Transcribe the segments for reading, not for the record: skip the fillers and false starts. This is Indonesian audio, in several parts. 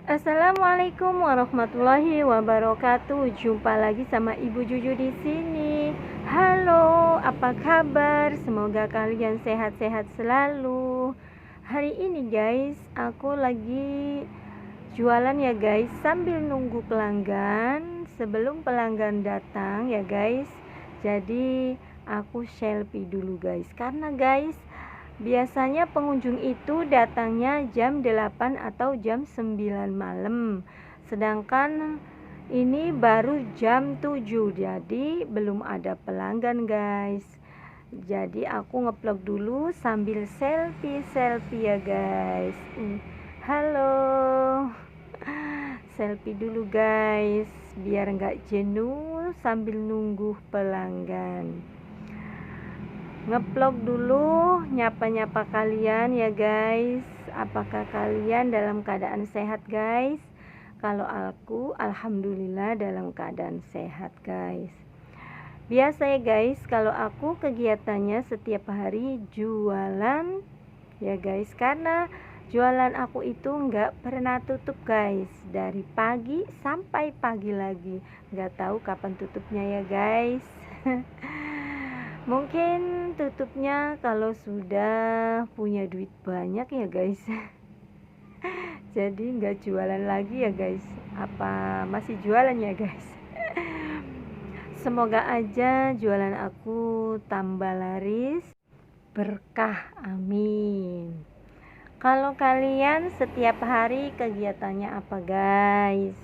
Assalamualaikum warahmatullahi wabarakatuh. Jumpa lagi sama Ibu Juju di sini. Halo, apa kabar? Semoga kalian sehat-sehat selalu. Hari ini guys, aku lagi jualan ya guys, sambil nunggu pelanggan. Sebelum pelanggan datang ya guys. Jadi aku selfie dulu guys. Karena guys, biasanya pengunjung itu datangnya jam 8 atau jam 9 malam. Sedangkan ini baru jam 7, jadi belum ada pelanggan guys. Jadi aku ngeplog dulu sambil selfie ya guys. Halo. Selfie dulu guys, biar nggak jenuh sambil nunggu pelanggan. Ngeplog dulu, nyapa-nyapa kalian ya guys. Apakah kalian dalam keadaan sehat guys? Kalau aku alhamdulillah dalam keadaan sehat guys. Biasa ya guys, kalau aku kegiatannya setiap hari jualan ya guys. Karena jualan aku itu nggak pernah tutup guys, dari pagi sampai pagi lagi. Nggak tahu kapan tutupnya ya guys. Mungkin tutupnya kalau sudah punya duit banyak ya guys. Jadi nggak jualan lagi ya guys. Apa masih jualan ya guys? Semoga aja jualan aku tambah laris, berkah, amin. Kalau kalian setiap hari kegiatannya apa guys?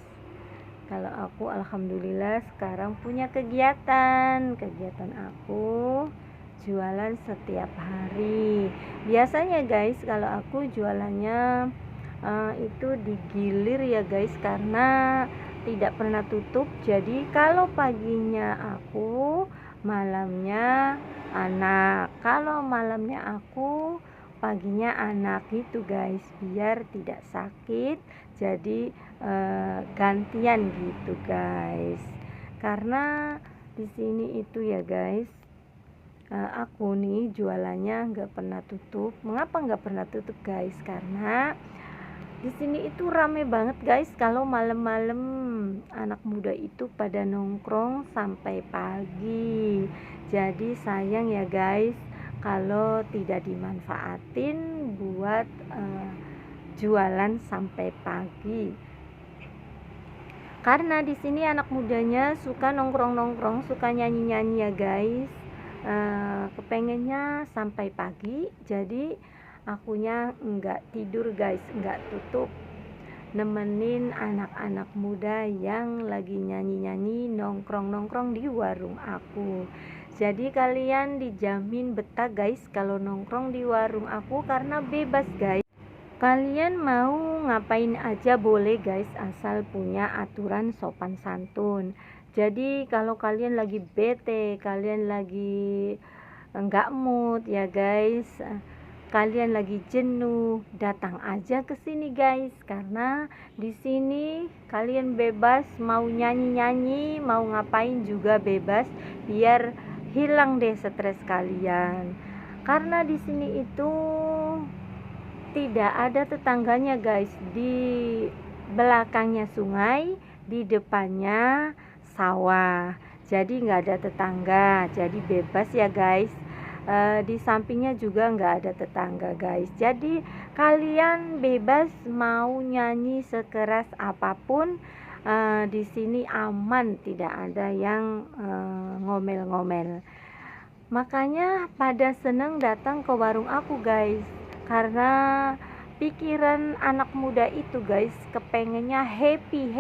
Kalau aku alhamdulillah sekarang punya kegiatan aku jualan setiap hari. Biasanya guys, kalau aku jualannya itu digilir ya guys, karena tidak pernah tutup. Jadi kalau paginya aku, malamnya anak. Kalau malamnya aku, paginya anak gitu guys, biar tidak sakit. Jadi gantian gitu guys. Karena di sini itu ya guys, aku nih jualannya nggak pernah tutup. Mengapa nggak pernah tutup guys? Karena di sini itu rame banget guys. Kalau malam-malam anak muda itu pada nongkrong sampai pagi. Jadi sayang ya guys kalau tidak dimanfaatin buat jualan sampai pagi. Karena di sini anak mudanya suka nongkrong-nongkrong, suka nyanyi-nyanyi ya guys. Kepengennya sampai pagi, jadi akunya enggak tidur guys, enggak tutup, nemenin anak-anak muda yang lagi nyanyi-nyanyi, nongkrong-nongkrong di warung aku. Jadi kalian dijamin betah guys kalau nongkrong di warung aku, karena bebas guys. Kalian mau ngapain aja boleh guys, asal punya aturan sopan santun. Jadi kalau kalian lagi bete, kalian lagi enggak mood ya guys, kalian lagi jenuh, datang aja ke sini guys. Karena di sini kalian bebas, mau nyanyi-nyanyi, mau ngapain juga bebas, biar hilang deh stres kalian. Karena di sini itu tidak ada tetangganya guys, di belakangnya sungai, di depannya sawah, jadi nggak ada tetangga, jadi bebas ya guys. Di sampingnya juga nggak ada tetangga guys, jadi kalian bebas mau nyanyi sekeras apapun. Di sini aman, tidak ada yang ngomel-ngomel. Makanya pada seneng datang ke warung aku guys, karena pikiran anak muda itu guys, kepengennya happy,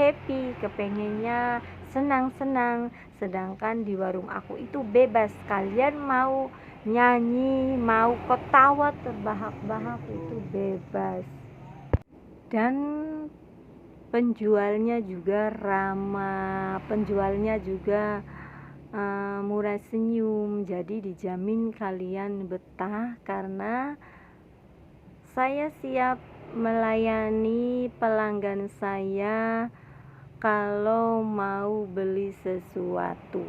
kepengennya senang. Sedangkan di warung aku itu bebas, kalian mau nyanyi, mau ketawa terbahak-bahak itu bebas. Dan penjualnya juga ramah, penjualnya juga murah senyum. Jadi dijamin kalian betah, karena saya siap melayani pelanggan saya kalau mau beli sesuatu.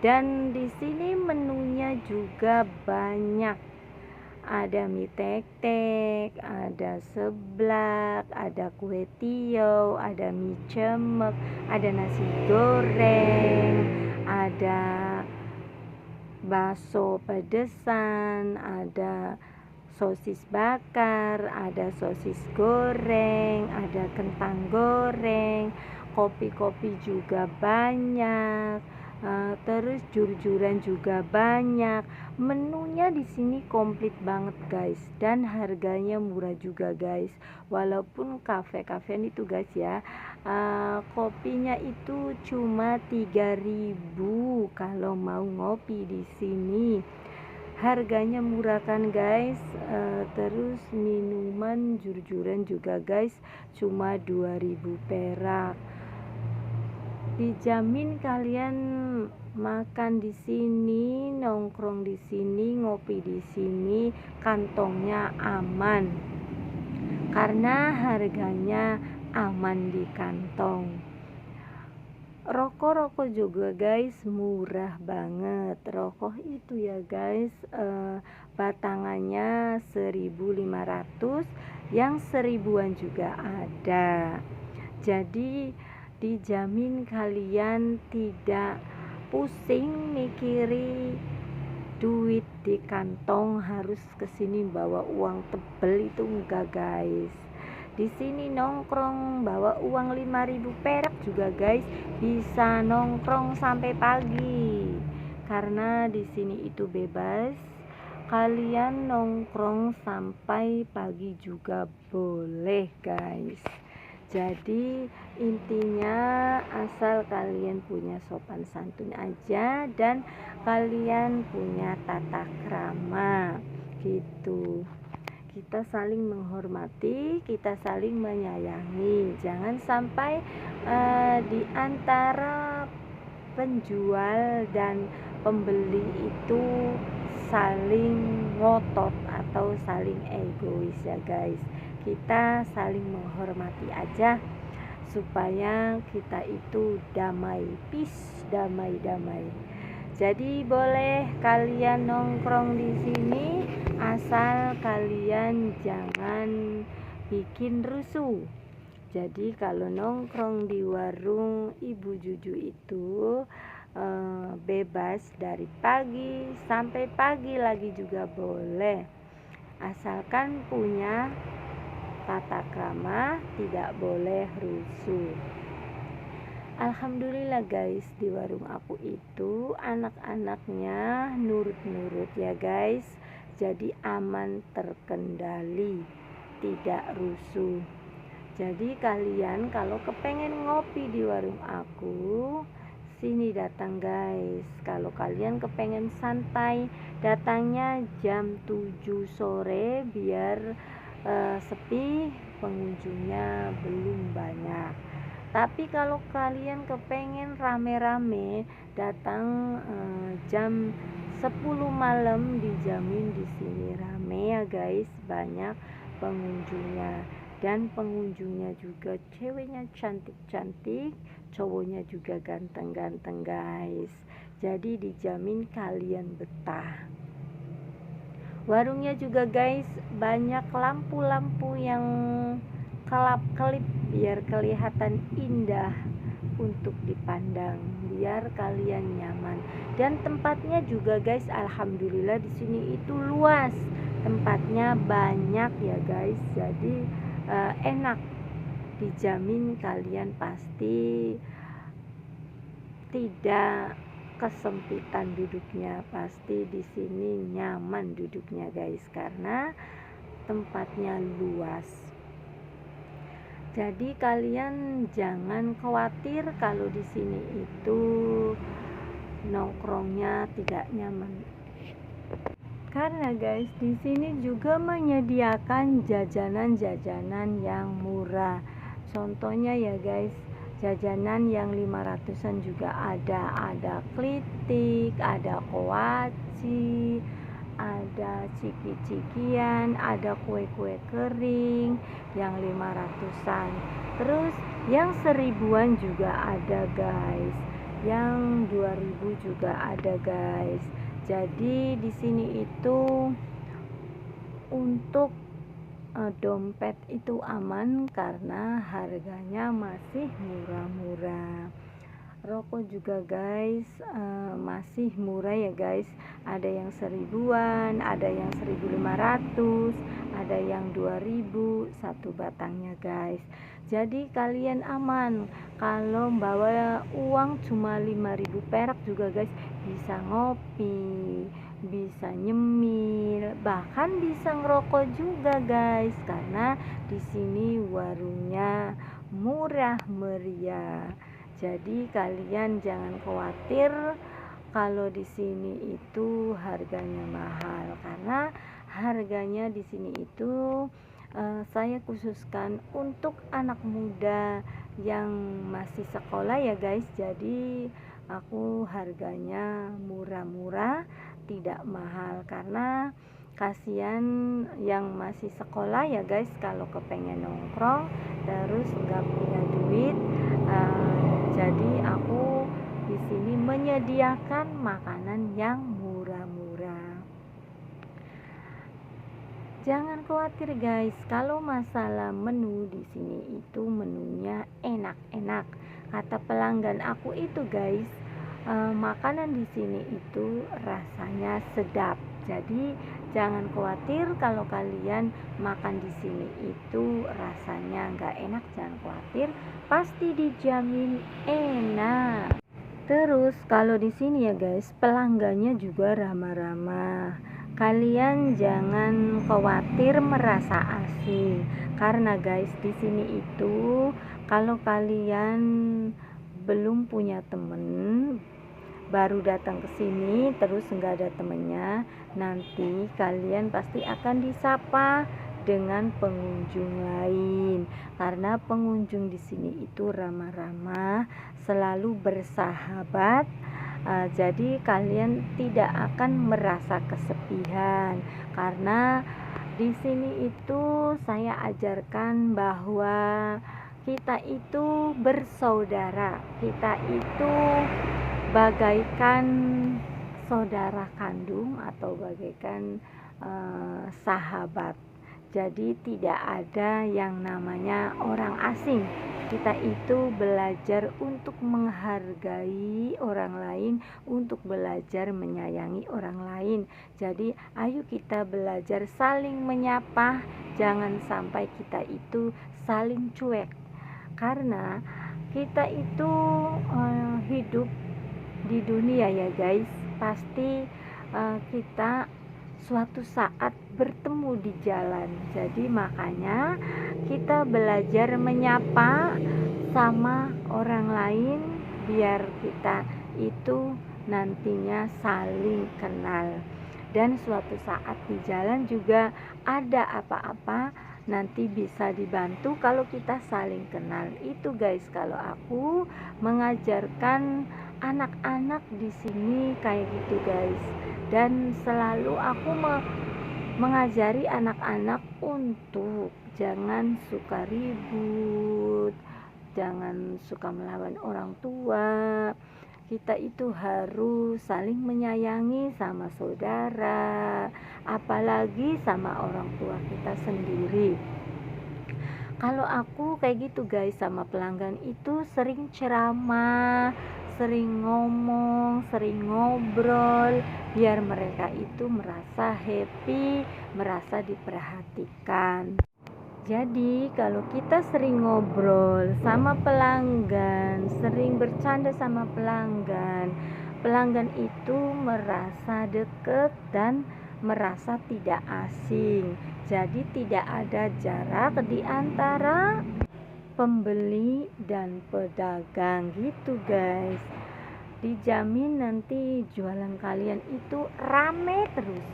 Dan di sini menunya juga banyak. ada mie tek-tek, ada seblak, ada kue tiaw, ada mie cemek, ada nasi goreng, ada bakso pedesan, ada sosis bakar, ada sosis goreng, ada kentang goreng, kopi-kopi juga banyak. Terus jur-juran juga banyak. Menunya di sini komplit banget guys, dan harganya murah juga guys. Walaupun kafe-kafean itu guys ya, kopinya itu cuma 3.000 kalau mau ngopi di sini. Harganya murah kan guys. Terus minuman jur-juran juga guys, cuma 2.000 perak. Dijamin kalian makan di sini, nongkrong di sini, ngopi di sini, kantongnya aman karena harganya aman di kantong. Rokok juga guys murah banget. Rokok itu ya guys, batangannya 1.500, yang 1.000-an juga ada. Jadi dijamin kalian tidak pusing mikiri duit di kantong, harus kesini bawa uang tebel, itu enggak guys. Di sini nongkrong bawa uang 5.000 perak juga guys, bisa nongkrong sampai pagi. Karena di sini itu bebas, kalian nongkrong sampai pagi juga boleh guys. Jadi intinya asal kalian punya sopan santun aja dan kalian punya tata krama gitu. Kita saling menghormati, kita saling menyayangi. Jangan sampai di antara penjual dan pembeli itu saling ngotot atau saling egois ya guys. Kita saling menghormati aja supaya kita itu damai, peace, damai. Jadi boleh kalian nongkrong di sini asal kalian jangan bikin rusuh. Jadi kalau nongkrong di warung Ibu Juju itu bebas, dari pagi sampai pagi lagi juga boleh, asalkan punya tata krama, tidak boleh rusuh. Alhamdulillah guys, di warung aku itu anak-anaknya nurut-nurut ya guys. Jadi aman, terkendali, tidak rusuh. Jadi kalian kalau kepengen ngopi di warung aku, sini datang guys. Kalau kalian kepengen santai, datangnya jam 7 sore biar sepi, pengunjungnya belum banyak. Tapi kalau kalian kepengen rame-rame, datang jam 10 malam, dijamin di sini rame ya guys, banyak pengunjungnya. Dan pengunjungnya juga ceweknya cantik-cantik, cowoknya juga ganteng-ganteng guys. Jadi dijamin kalian betah. Warungnya juga guys banyak lampu-lampu yang kelap-kelip biar kelihatan indah untuk dipandang, biar kalian nyaman. Dan tempatnya juga guys, alhamdulillah di sini itu luas, tempatnya banyak ya guys. Jadi enak, dijamin kalian pasti tidak kesempitan duduknya, pasti di sini nyaman duduknya guys, karena tempatnya luas. Jadi kalian jangan khawatir kalau di sini itu nongkrongnya tidak nyaman. Karena guys di sini juga menyediakan jajanan-jajanan yang murah. Contohnya ya guys, jajanan yang 500-an juga ada klitik, ada kowaci, ada ciki-cikian, ada kue-kue kering yang 500-an. Terus yang 1.000-an juga ada guys, yang 2.000 juga ada guys. Jadi di sini itu untuk dompet itu aman karena harganya masih murah-murah. Rokok juga guys masih murah ya guys, ada yang 1000-an, ada yang 1500, ada yang 2000 satu batangnya guys. Jadi kalian aman kalau bawa uang cuma 5000 perak juga guys, bisa ngopi, bisa nyemil, bahkan bisa ngerokok juga guys, karena di sini warungnya murah meriah. Jadi kalian jangan khawatir kalau di sini itu harganya mahal, karena harganya di sini itu saya khususkan untuk anak muda yang masih sekolah ya guys. Jadi aku harganya murah-murah, tidak mahal, karena kasihan yang masih sekolah ya guys, kalau kepengen nongkrong terus nggak punya duit. Jadi aku di sini menyediakan makanan yang murah-murah. Jangan khawatir guys, kalau masalah menu di sini itu menunya enak-enak. Kata pelanggan aku itu guys, makanan di sini itu rasanya sedap. Jadi jangan khawatir kalau kalian makan di sini itu rasanya nggak enak, jangan khawatir, pasti dijamin enak. Terus kalau di sini ya guys, pelanggannya juga ramah-ramah. Kalian jangan khawatir merasa asing, karena guys di sini itu kalau kalian belum punya temen, baru datang ke sini terus nggak ada temennya, nanti kalian pasti akan disapa dengan pengunjung lain, karena pengunjung di sini itu ramah-ramah, selalu bersahabat. Jadi kalian tidak akan merasa kesepian, karena di sini itu saya ajarkan bahwa kita itu bersaudara, kita itu bagaikan saudara kandung atau bagaikan sahabat. Jadi tidak ada yang namanya orang asing. Kita itu belajar untuk menghargai orang lain, untuk belajar menyayangi orang lain. Jadi ayo kita belajar saling menyapa, jangan sampai kita itu saling cuek, karena kita itu hidup di dunia ya guys, pasti kita suatu saat bertemu di jalan. Jadi makanya kita belajar menyapa sama orang lain biar kita itu nantinya saling kenal, dan suatu saat di jalan juga ada apa-apa nanti bisa dibantu kalau kita saling kenal. Itu guys, kalau aku mengajarkan anak-anak di sini kayak gitu guys, dan selalu aku mengajari anak-anak untuk jangan suka ribut, jangan suka melawan orang tua. Kita itu harus saling menyayangi sama saudara, apalagi sama orang tua kita sendiri. Kalau aku kayak gitu guys, sama pelanggan itu sering ceramah, sering ngomong, sering ngobrol, biar mereka itu merasa happy, merasa diperhatikan. Jadi kalau kita sering ngobrol sama pelanggan, sering bercanda sama pelanggan, pelanggan itu merasa deket dan merasa tidak asing. Jadi tidak ada jarak di antara pembeli dan pedagang gitu guys. Dijamin nanti jualan kalian itu rame terus,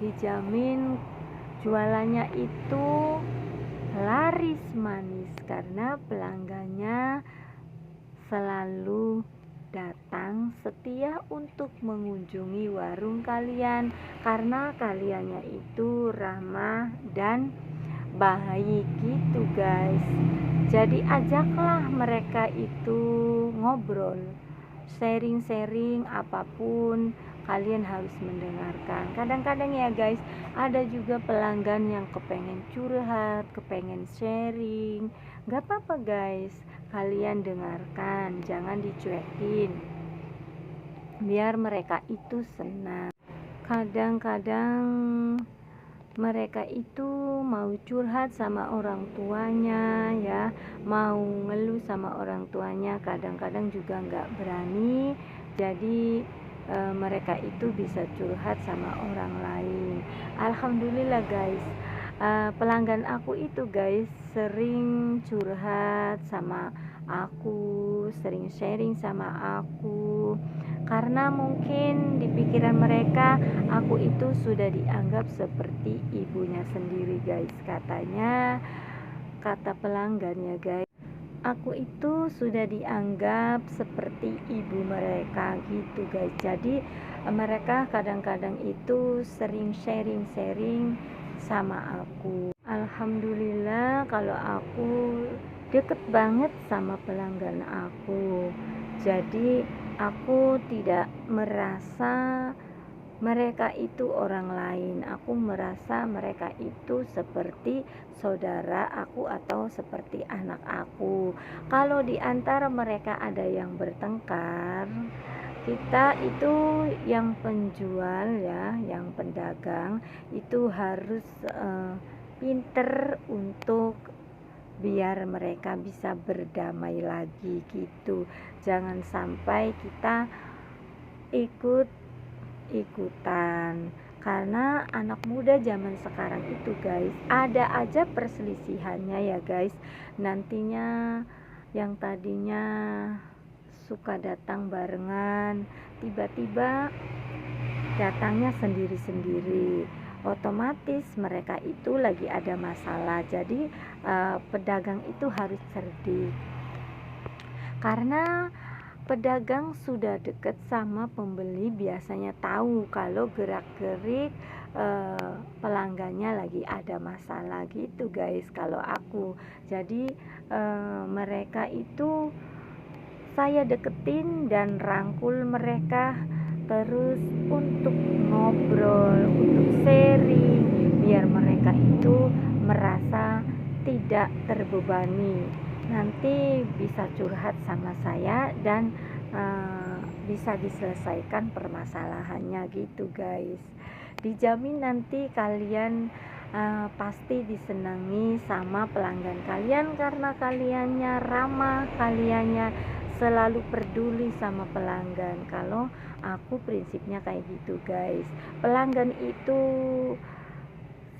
dijamin jualannya itu laris manis, karena pelanggannya selalu datang setia untuk mengunjungi warung kalian, karena kaliannya itu ramah dan baik gitu guys. Jadi ajaklah mereka itu ngobrol, sharing-sharing apapun kalian harus mendengarkan. Kadang-kadang ya guys, ada juga pelanggan yang kepengen curhat, kepengen sharing. Gak apa-apa guys, kalian dengarkan, jangan dicuekin, biar mereka itu senang. Kadang-kadang mereka itu mau curhat sama orang tuanya ya, mau ngeluh sama orang tuanya, kadang-kadang juga nggak berani. Jadi mereka itu bisa curhat sama orang lain. Alhamdulillah guys, pelanggan aku itu guys sering curhat sama aku, sering sharing sama aku, karena mungkin di pikiran mereka aku itu sudah dianggap seperti ibunya sendiri guys. Katanya, kata pelanggan ya guys, aku itu sudah dianggap seperti ibu mereka gitu guys. Jadi mereka kadang-kadang itu sering sharing-sharing sama aku. Alhamdulillah kalau aku deket banget sama pelanggan aku. Jadi aku tidak merasa mereka itu orang lain. Aku merasa mereka itu seperti saudara aku atau seperti anak aku. Kalau di antara mereka ada yang bertengkar, kita itu yang penjual ya, yang pedagang itu harus pinter untuk biar mereka bisa berdamai lagi gitu. Jangan sampai kita ikutan, karena anak muda zaman sekarang itu guys, ada aja perselisihannya ya guys. Nantinya yang tadinya suka datang barengan, tiba-tiba datangnya sendiri-sendiri, otomatis mereka itu lagi ada masalah. Jadi pedagang itu harus cerdik, karena pedagang sudah dekat sama pembeli, biasanya tahu kalau gerak-gerik pelanggannya lagi ada masalah gitu guys. Kalau aku, jadi mereka itu saya deketin dan rangkul mereka terus untuk ngobrol, untuk sharing, biar mereka itu merasa tidak terbebani. Nanti bisa curhat sama saya dan bisa diselesaikan permasalahannya gitu guys. Dijamin nanti kalian pasti disenangi sama pelanggan kalian, karena kaliannya ramah, kaliannya selalu peduli sama pelanggan. Kalau aku prinsipnya kayak gitu guys. Pelanggan itu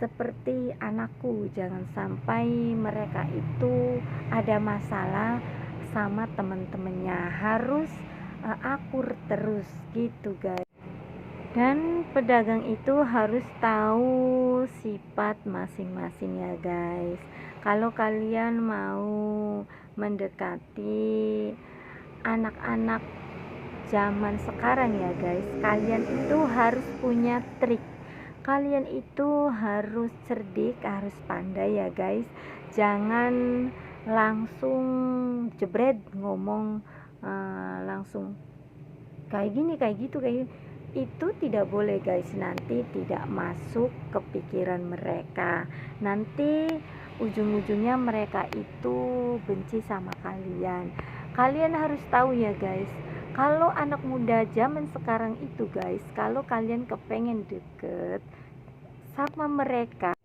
seperti anakku, jangan sampai mereka itu ada masalah sama teman-temannya, harus akur terus gitu guys. Dan pedagang itu harus tahu sifat masing-masing ya guys. Kalau kalian mau mendekati anak-anak zaman sekarang ya guys, kalian itu harus punya trik, kalian itu harus cerdik, harus pandai ya guys. Jangan langsung jebret ngomong langsung kayak gini, kayak gitu, kayak gitu. Itu tidak boleh guys, nanti tidak masuk ke pikiran mereka, nanti ujung-ujungnya mereka itu benci sama kalian. Kalian harus tahu ya guys, kalau anak muda zaman sekarang itu guys, kalau kalian kepengen deket sama mereka,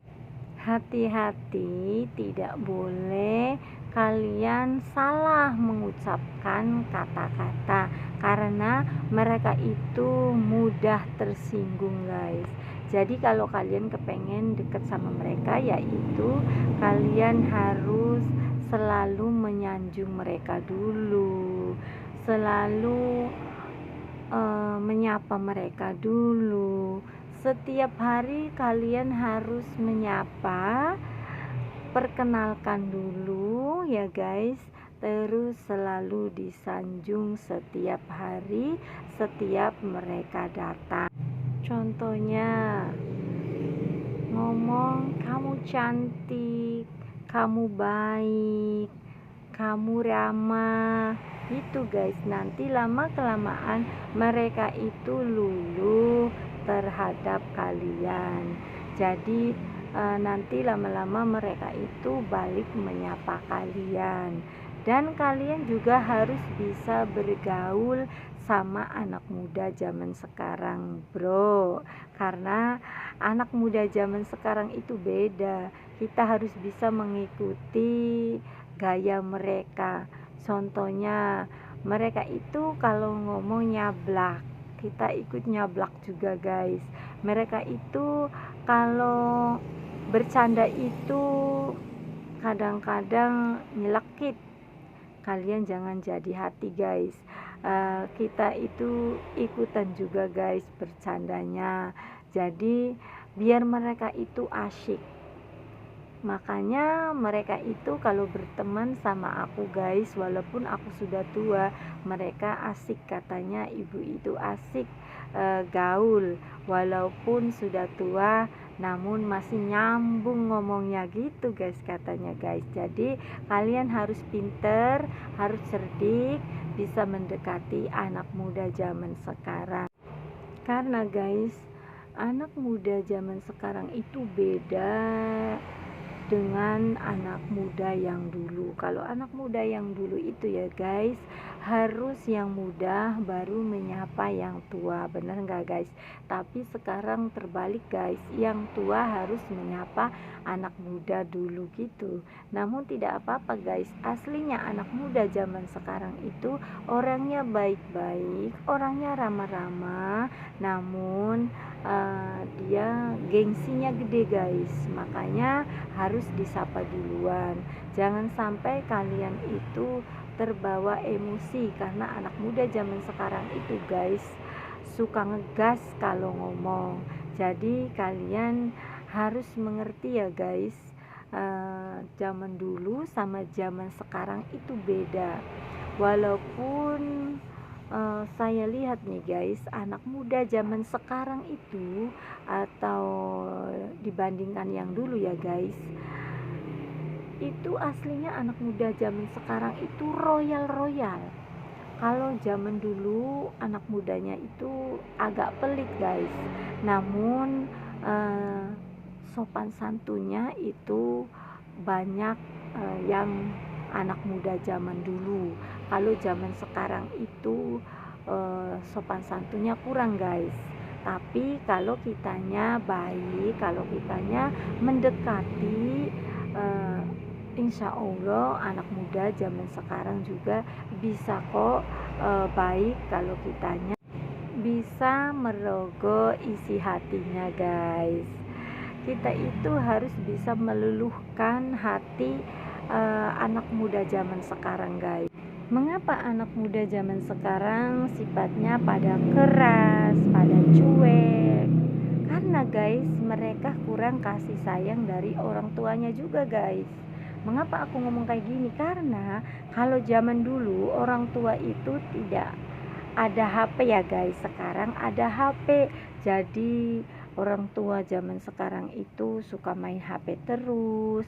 hati-hati, tidak boleh kalian salah mengucapkan kata-kata, karena mereka itu mudah tersinggung guys. Jadi kalau kalian kepengen deket sama mereka, yaitu kalian harus selalu menyanjung mereka dulu, selalu menyapa mereka dulu. Setiap hari kalian harus menyapa, perkenalkan dulu ya guys, terus selalu disanjung setiap hari, setiap mereka datang. Contohnya ngomong, kamu cantik, kamu baik, kamu ramah. Itu guys, nanti lama kelamaan mereka itu luluh terhadap kalian. Jadi nanti lama-lama mereka itu balik menyapa kalian. Dan kalian juga harus bisa bergaul sama anak muda zaman sekarang, bro. Karena anak muda zaman sekarang itu beda. Kita harus bisa mengikuti gaya mereka. Contohnya, mereka itu kalau ngomong nyablak, kita ikut nyablak juga guys. Mereka itu kalau bercanda itu kadang-kadang nyelekit. Kalian jangan jadi hati guys. Kita itu ikutan juga guys bercandanya. Jadi biar mereka itu asyik. Makanya mereka itu kalau berteman sama aku guys, walaupun aku sudah tua, mereka asik, katanya ibu itu asik gaul walaupun sudah tua, namun masih nyambung ngomongnya gitu guys, katanya guys. Jadi kalian harus pinter, harus cerdik, bisa mendekati anak muda zaman sekarang. Karena guys, anak muda zaman sekarang itu beda dengan anak muda yang dulu. Kalau anak muda yang dulu itu ya guys, harus yang muda baru menyapa yang tua, bener nggak guys? Tapi sekarang terbalik guys, yang tua harus menyapa anak muda dulu gitu. Namun tidak apa-apa guys, aslinya anak muda zaman sekarang itu orangnya baik-baik, orangnya ramah-ramah, namun dia gengsinya gede guys, makanya harus disapa duluan. Jangan sampai kalian itu terbawa emosi, karena anak muda zaman sekarang itu guys suka ngegas kalau ngomong. Jadi kalian harus mengerti ya guys, zaman dulu sama zaman sekarang itu beda. Walaupun saya lihat nih guys, anak muda zaman sekarang itu atau dibandingkan yang dulu ya guys, itu aslinya anak muda zaman sekarang itu royal. Kalau zaman dulu anak mudanya itu agak pelit guys, namun sopan santunnya itu banyak yang anak muda zaman dulu. Kalau zaman sekarang itu sopan santunnya kurang guys. Tapi kalau kitanya baik, kalau kitanya mendekati, insya Allah anak muda zaman sekarang juga bisa kok baik kalau kitanya bisa merogoh isi hatinya guys. Kita itu harus bisa meluluhkan hati anak muda zaman sekarang guys. Mengapa anak muda zaman sekarang sifatnya pada keras, pada cuek? Karena guys, mereka kurang kasih sayang dari orang tuanya juga guys. Mengapa aku ngomong kayak gini? Karena kalau zaman dulu orang tua itu tidak ada HP ya guys, sekarang ada HP. Jadi orang tua zaman sekarang itu suka main HP terus,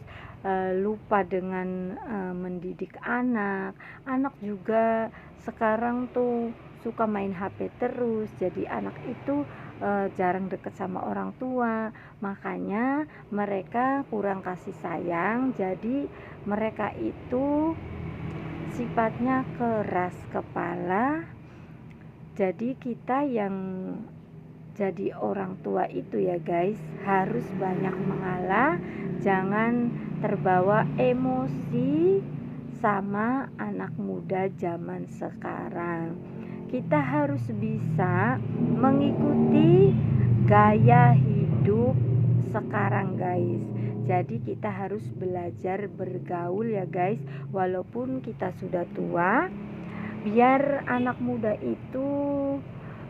lupa dengan mendidik anak. Anak juga sekarang tuh suka main HP terus, jadi anak itu jarang deket sama orang tua. Makanya mereka kurang kasih sayang, jadi mereka itu sifatnya keras kepala. Jadi kita yang jadi orang tua itu ya guys, harus banyak mengalah, jangan terbawa emosi sama anak muda zaman sekarang. Kita harus bisa mengikuti gaya hidup sekarang guys. Jadi kita harus belajar bergaul ya guys, walaupun kita sudah tua, biar anak muda itu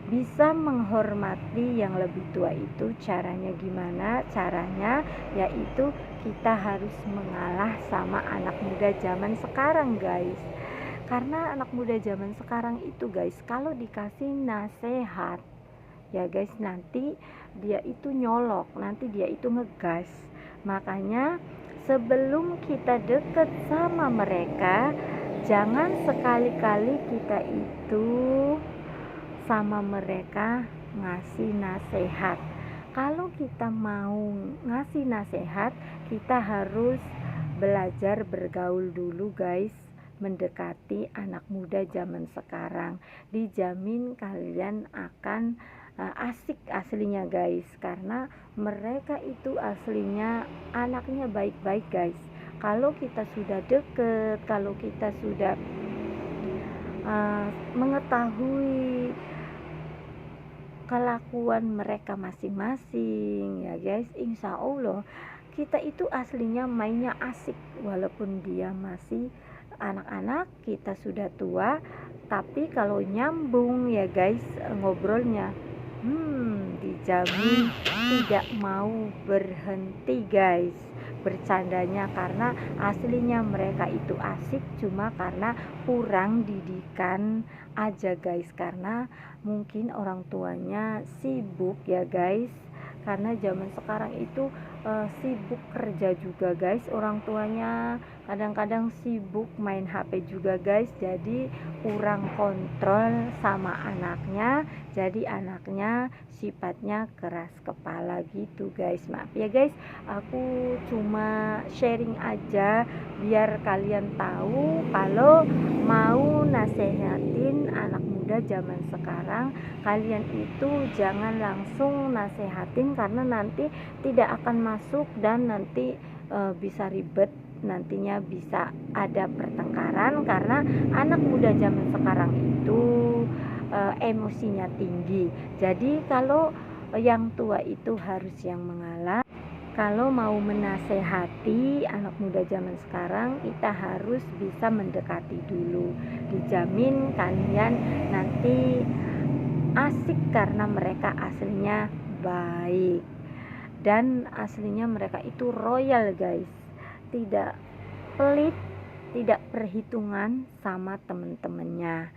bisa menghormati yang lebih tua itu. Caranya gimana? Caranya yaitu kita harus mengalah sama anak muda zaman sekarang guys. Karena anak muda zaman sekarang itu guys, kalau dikasih nasihat ya guys, nanti dia itu nyolok, nanti dia itu ngegas. Makanya sebelum kita deket sama mereka, jangan sekali-kali kita itu sama mereka ngasih nasihat. Kalau kita mau ngasih nasihat, kita harus belajar bergaul dulu guys, mendekati anak muda zaman sekarang. Dijamin kalian akan asik aslinya guys, karena mereka itu aslinya anaknya baik-baik guys. Kalau kita sudah deket, kalau kita sudah mengetahui kelakuan mereka masing-masing ya guys, insya Allah kita itu aslinya mainnya asik. Walaupun dia masih anak-anak, kita sudah tua, tapi kalau nyambung ya guys ngobrolnya, dijamin tidak mau berhenti guys bercandanya, karena aslinya mereka itu asik, cuma karena kurang didikan aja guys, karena mungkin orang tuanya sibuk ya guys, karena zaman sekarang itu sibuk kerja juga guys, orang tuanya kadang-kadang sibuk main HP juga guys, jadi kurang kontrol sama anaknya, jadi anaknya sifatnya keras kepala gitu guys. Maaf ya guys, aku cuma sharing aja biar kalian tahu kalau mau nasehatin anak muda zaman sekarang, kalian itu jangan langsung nasehatin, karena nanti tidak akan masuk dan nanti bisa ribet, nantinya bisa ada pertengkaran, karena anak muda zaman sekarang itu emosinya tinggi. Jadi kalau yang tua itu harus yang mengalah. Kalau mau menasehati anak muda zaman sekarang, kita harus bisa mendekati dulu. Dijamin kalian nanti asik, karena mereka aslinya baik dan aslinya mereka itu royal guys, tidak pelit, tidak perhitungan sama temen-temennya.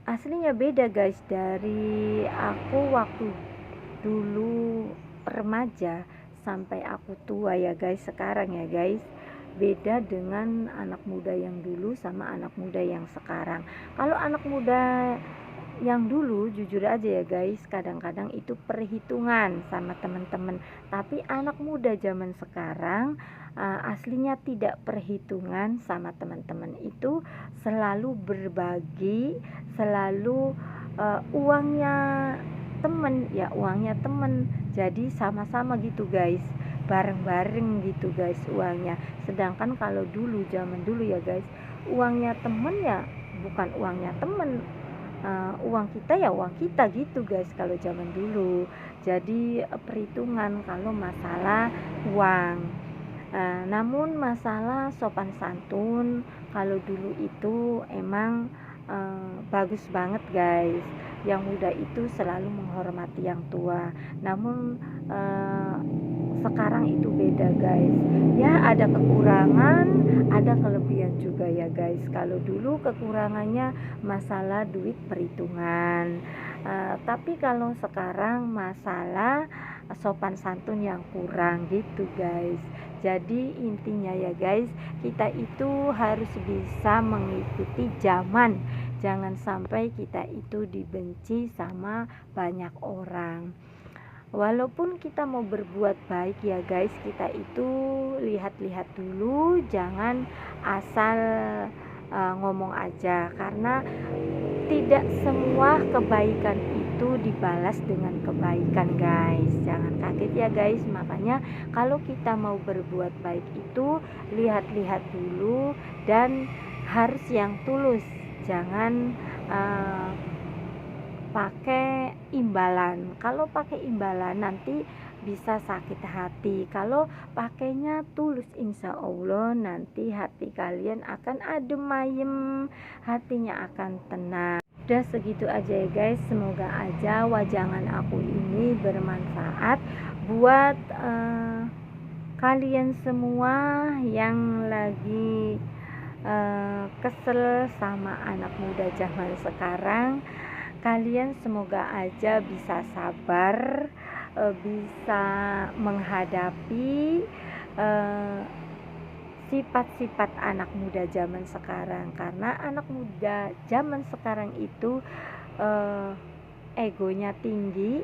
Aslinya beda guys dari aku waktu dulu remaja sampai aku tua ya guys, sekarang ya guys, beda dengan anak muda yang dulu sama anak muda yang sekarang. Kalau anak muda yang dulu jujur aja ya guys, kadang-kadang itu perhitungan sama teman-teman, tapi anak muda zaman sekarang aslinya tidak perhitungan sama teman-teman, itu selalu berbagi, selalu uangnya temen ya uangnya temen, jadi sama-sama gitu guys, bareng-bareng gitu guys uangnya. Sedangkan kalau dulu, zaman dulu ya guys, uangnya temen ya bukan uangnya temen, uang kita ya uang kita gitu guys kalau zaman dulu. Jadi perhitungan kalau masalah uang. Namun masalah sopan santun kalau dulu itu emang bagus banget guys. Yang muda itu selalu menghormati yang tua. Namun sekarang itu beda guys. Ya ada kekurangan, ada kelebihan juga ya guys. Kalau dulu kekurangannya masalah duit perhitungan, tapi kalau sekarang masalah sopan santun yang kurang gitu guys. Jadi intinya ya guys, kita itu harus bisa mengikuti zaman. Jangan sampai kita itu dibenci sama banyak orang. Walaupun kita mau berbuat baik ya guys, kita itu lihat-lihat dulu, jangan asal ngomong aja, karena tidak semua kebaikan itu dibalas dengan kebaikan guys. Jangan kaget ya guys. Makanya kalau kita mau berbuat baik itu lihat-lihat dulu dan harus yang tulus, jangan pakai imbalan. Kalau pakai imbalan nanti bisa sakit hati. Kalau pakainya tulus, insya Allah nanti hati kalian akan adem ayem, hatinya akan tenang. Udah segitu aja ya guys, semoga aja wajangan aku ini bermanfaat buat kalian semua yang lagi kesel sama anak muda zaman sekarang. Kalian semoga aja bisa sabar, bisa menghadapi, sifat-sifat anak muda zaman sekarang, karena anak muda zaman sekarang itu egonya tinggi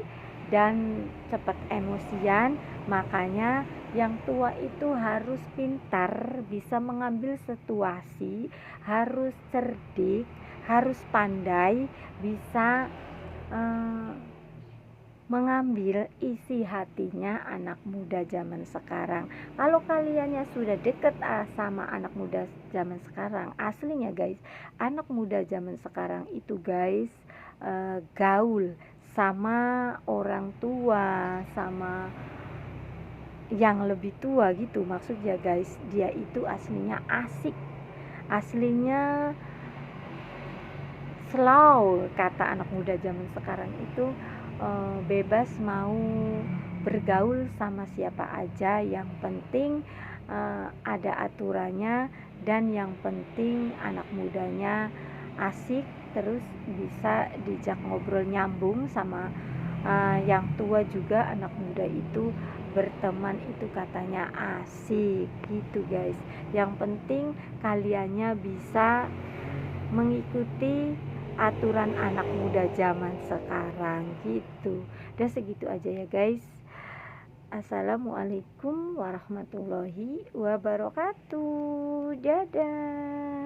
dan cepat emosian. Makanya yang tua itu harus pintar, bisa mengambil situasi, harus cerdik, harus pandai, bisa mengambil isi hatinya anak muda zaman sekarang. Kalau kaliannya sudah deket sama anak muda zaman sekarang, aslinya guys, anak muda zaman sekarang itu guys gaul sama orang tua, sama yang lebih tua gitu maksudnya guys. Dia itu aslinya asik, aslinya slow, kata anak muda zaman sekarang itu bebas mau bergaul sama siapa aja, yang penting ada aturannya, dan yang penting anak mudanya asik, terus bisa dijak ngobrol nyambung sama yang tua juga. Anak muda itu berteman itu katanya asik gitu guys. Yang penting kaliannya bisa mengikuti aturan anak muda zaman sekarang gitu. Udah segitu aja ya guys. Assalamualaikum warahmatullahi wabarakatuh. Dadah.